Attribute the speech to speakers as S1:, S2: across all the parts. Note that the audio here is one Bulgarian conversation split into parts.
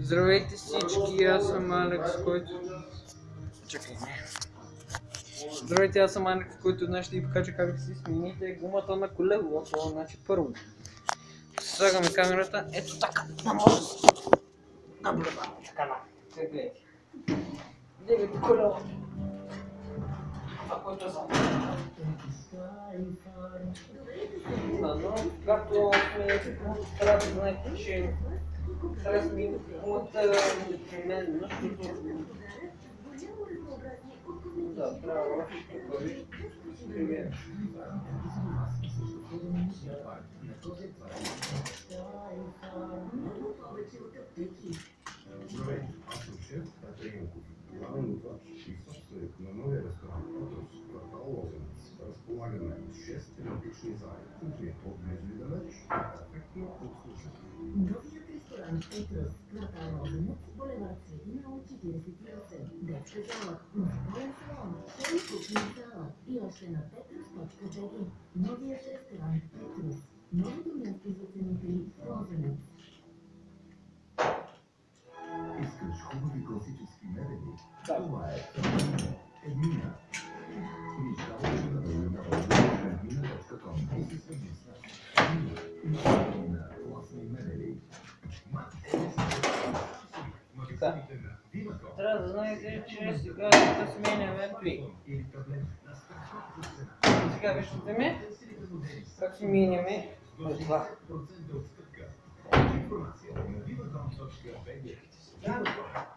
S1: Здравейте всички, аз съм Алекс, който... Чакай, не. Здравейте, аз съм Алекс, който днес ще ви покажа как да си смените гумата на колелото. Значи първо, слагаме камерата, ето така, да може да се наблюдава, така на, как гледате. Дигате колелото. Това, което е за но както смените гумата, трябва да знаете, че трябва да смените гумата непременно, защото да, трябва да виждате.
S2: Здравейте, аз съм шеф Петър Янков, главен готвач и собственик на новия ресторант Патрос, квартал Лозенец. Разполагаме с 6 тематични зали, кухня от близо и далеч, перфектно обслужване.
S3: Новият ресторант Петрос, квартал Лозенец, булевард Цветина от 48. Детска зала, музикален салон, шоу и кухня зала и още на petros.bg. Новият ресторант Петрос. Новото място за ценители в Лозенец.
S2: Искаш хубави класически мебели? Това е Едмина. Виждалото на Edmina.com и се свързва с нас. Едмина, класни мебели.
S1: Трябва да знаете, че сега да сменяме плик. Сега виждате ме, как сменяме това.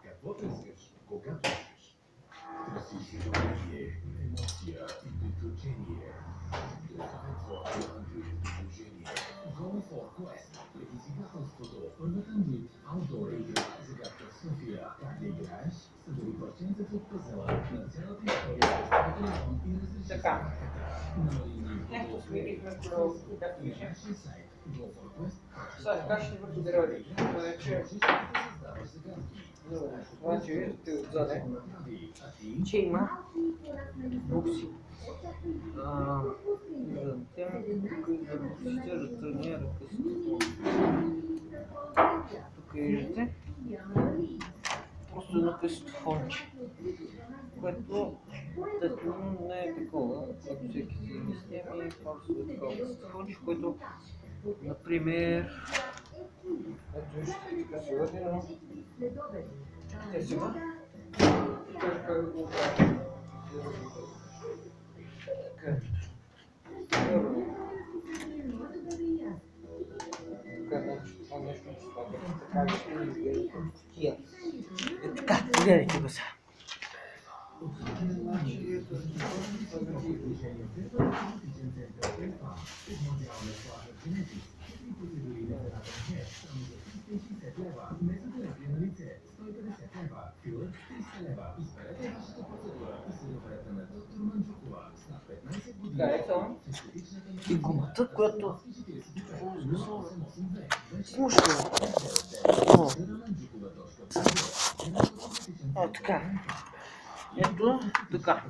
S2: Какво търсиш, когато искаш? Търсиш изобилие, емоция и приключение. Go for Quest. Предизвикателството. Първата Android аутдор игра загадка в София. Как да играеш? Събери парченцата от пъзела на цялата история с телефон и разреши
S1: Така. Нещо сменихме колелото, както виждам. Сега как ще върши да роди? Това, че виждате отзаде, че има букси. За тема, тук и за буксите, разтръгне ръкъсто. Тук виждате просто едно късто фонче, което тъкно не е такова, което всеки си мисли, ами просто е такова късто фонче, което, например, ето виждате, така се върди, но те сега, кажа как да го правя. Така. Първо. Така, значи това нещо ще става. Така ще ви изглежда такива. Е така, гледайте го сега. И гумата, която смущава. О, така. Ето, така.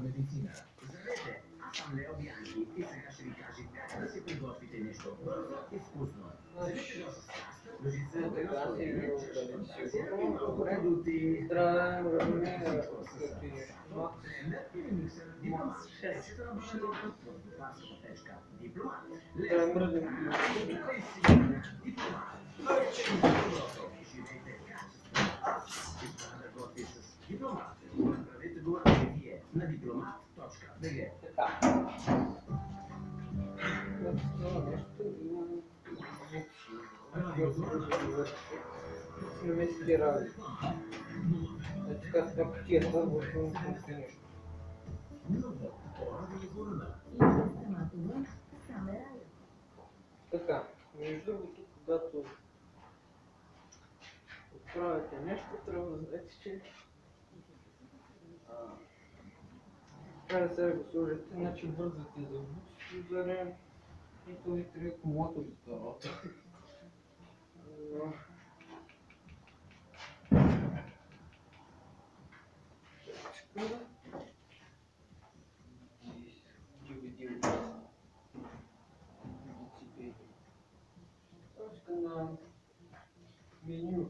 S2: На дипломат.bg.
S1: Немецки работи. Така с капкета, в нещо. Така, между другото, когато отправяте нещо, трябва да знаете, че трябва да се го сложите, иначе бързате за буксито, за да нито ви трябва акумулатор за това. На меню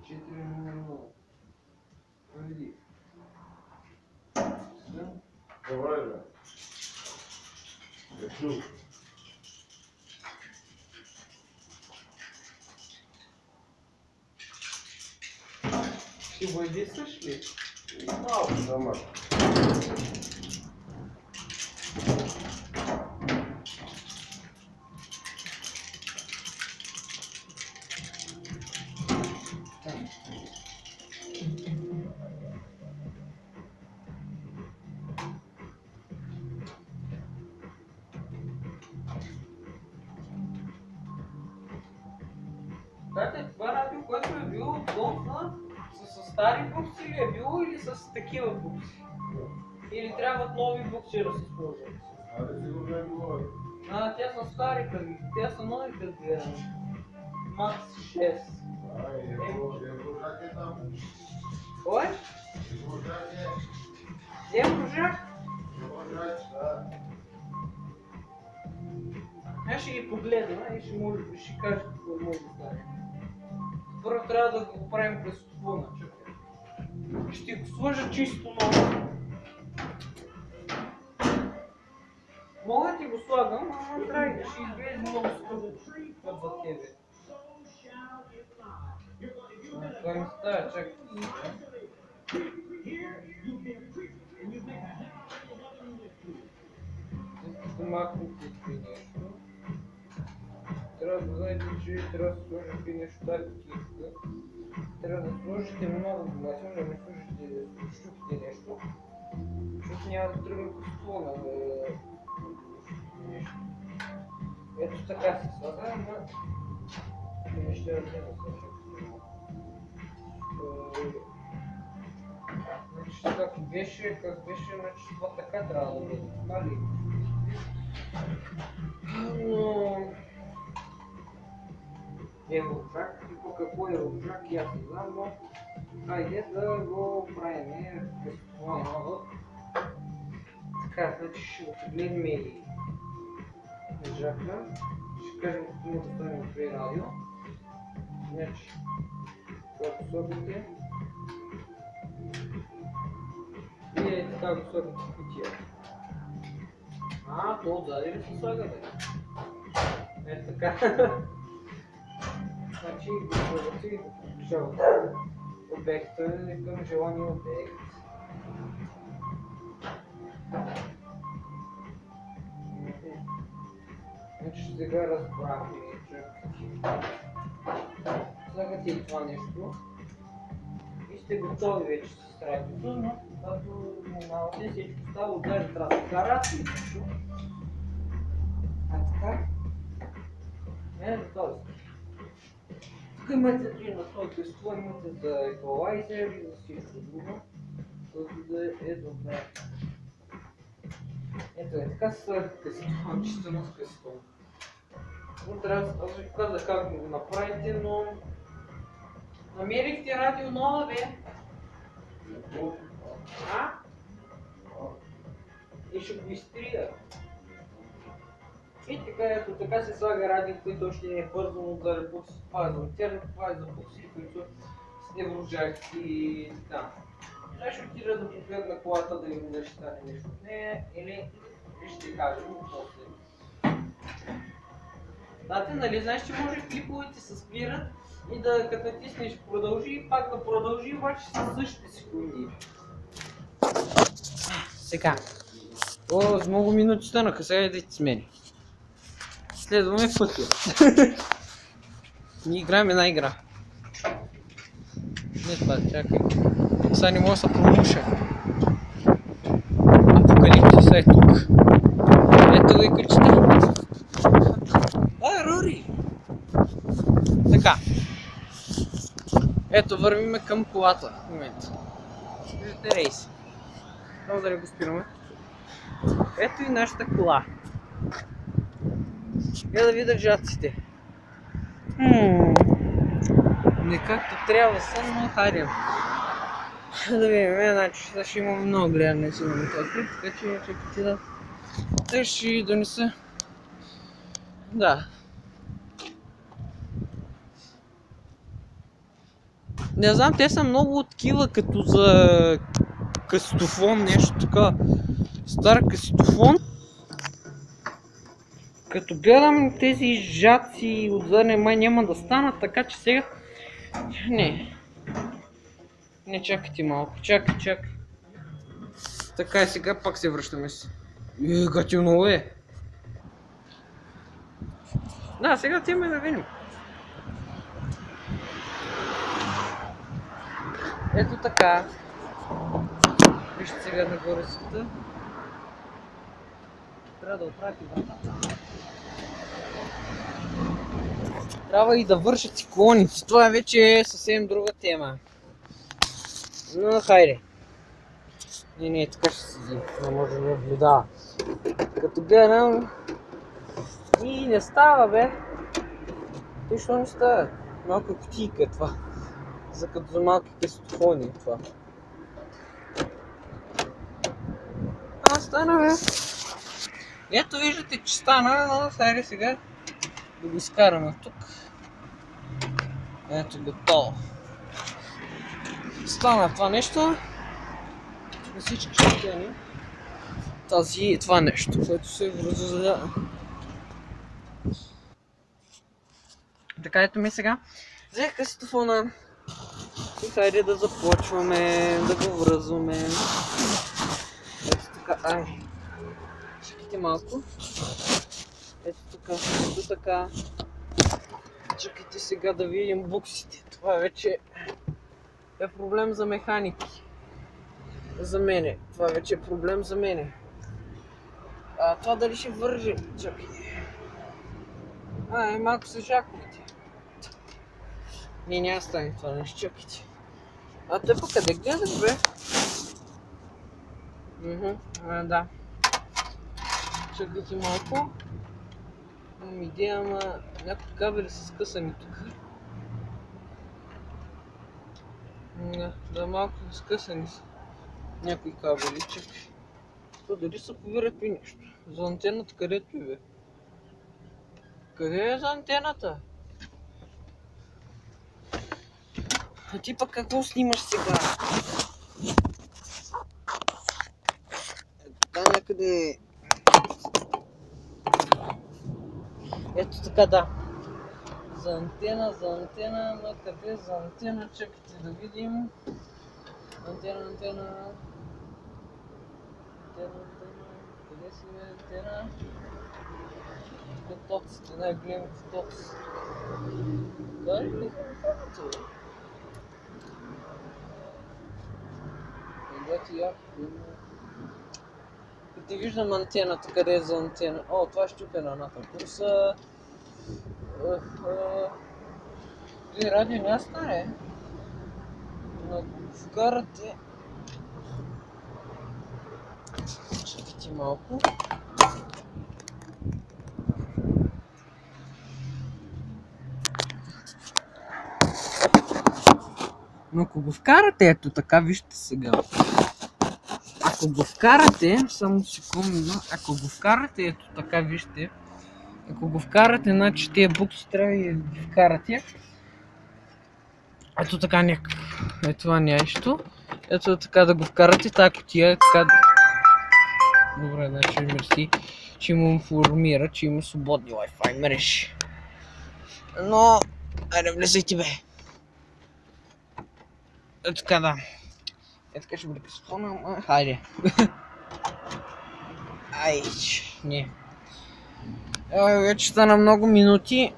S1: 400. Види.
S2: Добре, бе. Е чул.
S1: Ще го едисваш ли?
S2: Малко сама.
S1: Кате, това радио, което е било от Донфа, с стари букси ли е било или с такива букси? Или трябват нови букси да се сложат?
S2: Абе, сигурно е било.
S1: Те са старите ми, те са новите гледам. Макс 6.
S2: Еврожак е там.
S1: Кой?
S2: Еврожак е.
S1: Еврожак?
S2: Еврожак, да.
S1: Аз ще ги погледна и ще кажа какво може да стане. Първо трябва да го правим през отклона, чакай. Ще го сложа чисто ново. Мога да ти го слагам, но трябва да ще изглежда много скъпо път за тебе. Това ми става, чакай. Тук махнете нещо. Трябва да знаете, че трябва да сложите неща такива. Трябва да сложите много внимателно, да не сложите щупите нещо. Защото няма да тръгне по склона нещо. Ето така се слага, ама не ще разгледа сега. Значи как беше, значи това така трябва да бъде, нали? Но... Еврожак, типа какво е Еврожак, и аз не знам, но хайде да го правим през това ново. Така, значи ще го погледнем и Еврожака. Ще кажем какво му да стане от това радио. Значи, това пособите. И така го слагате в кутия. То отзади ли се слага, бе? Ето така. Значи го слагате и го приближавате обекта към желания обект. Значи сега разбрахме, че слагате и това нещо и сте готови вече с радиото, но когато минавате всичко става отзади, трябва да карате и нещо. Така. Готови сте. Тук имате три насоки, с това имате за еквалайзер и за всичко друго, което да е добре. Ето е, така се слага кастон, чисто на кастон. Аз ви казах как да го направите, но... Намерихте радио нова, бе? И ще го изтрия. И така, ето така се слага радио, което още не е вързано за букси. Това е за интернет, това е за букси, които с Еврожак и така. Сега ще отида да погледна колата, да видим дали ще стане нещо от нея или ще кажем после. Дате, нали знаеш, че може клиповете се спират и да като натиснеш продължи и пак да продължи, обаче със същите секунди. Сега. С много минути станаха, сега идете с мен. Следваме пътя. Ние играем една игра. Не това, чакай. Сега не мога да се промуша. Апокалипсис е тук. Ето ви кучета. Рори! Така. Ето вървиме към колата в момента. Виждате рейси. Много да не го спираме. Ето и нашата кола. Я да видя жаците. Не както трябва са, но хайде. Да видим, значи сега ще имаме много гледане си на този клип, така че чакайте да... Те ще донеса... Да. Не знам, те са много такива, като за касетофон, нещо така. Стар касетофон. Като гледам тези жаци отзадне май няма да станат, така че сега... Не. Не, чакайте малко, чакай. Така и сега пак се връщаме си. Готино е. Да, сега отиваме да видим. Ето така. Вижте сега нагоре света. Трябва да оправи вратата. Трябва и да вършат циклоници. Това вече е съвсем друга тема. Но хайде. Не, така ще седи. Не може да наблюдава. Като гледам... И не става, бе. Те що не става? Малка кутийка е това. Като за малки касетофони това. Стана, бе. Ето виждате, че стана, но хайде сега да го изкараме тук. Ето готово. Стана това нещо. На всички щетени. Това нещо, което се връзва. Така, ето ми сега. Взех касетофона. И хайде да започваме, да го връзваме. Ето така, ай. Чакайте малко. Ето така. Чакайте сега да видим буксите. Това вече е проблем за механики. За мене. Това вече е проблем за мене. Това дали ще върже? Чакай. Малко са жаковите. Няма стане това нещо, чакайте. Той по къде гледаш, бе? Да. Чакайте малко. Имам идея, ама някои кабели са скъсани тук. Да, малко скъсани са някои кабели, чакай. То дали са повират и нещо? За антената където е, бе? Къде е за антената? А ти пък какво снимаш сега? Така някъде... Ето така, да. За антена, на къде за антена? Чакайте да видим. Антена. Къде си е антена? Токсите, най-големите токси. Да, ли е това? Еглети яко. Като виждам антената, къде е за антена. Това е щупена ната курса. Радио не стане. Но вкарате... Чакайте малко. Но ако го вкарате, ето така, вижте сега. Ако го вкарате, само секунда, ако го вкарате, ето така, вижте. Ако го вкарате, значи тия букси трябва да ги вкарате. Ето така някакво. Ето това нещо. Ето така да го вкарате, тази кутия е така... Добре, значи мерси, че му информира, че има свободни Wi-Fi мрежи. Но... Айде, влезайте, бе. Ето така, да. Ето така ще бъде касетофона, хайде. Не. Вече стана много минути.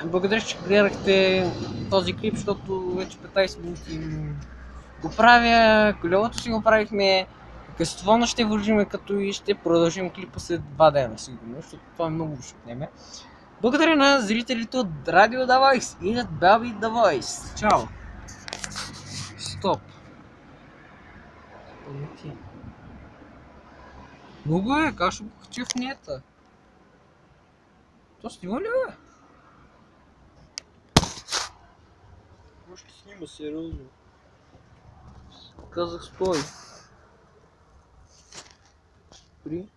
S1: Благодаря, че гледахте този клип, защото вече 15 минути го правя. Колелото си го правихме. Касетофона ще вържим като и ще продължим клипа след 2 дена сигурно, защото това много ще отнеме. Благодаря на зрителите от Radio The Voice и на Baby The Voice. Чао! Стоп! Много е, как ще го качи в нета? То снима ли, бе? Ще снима сериозно. Казах стой. При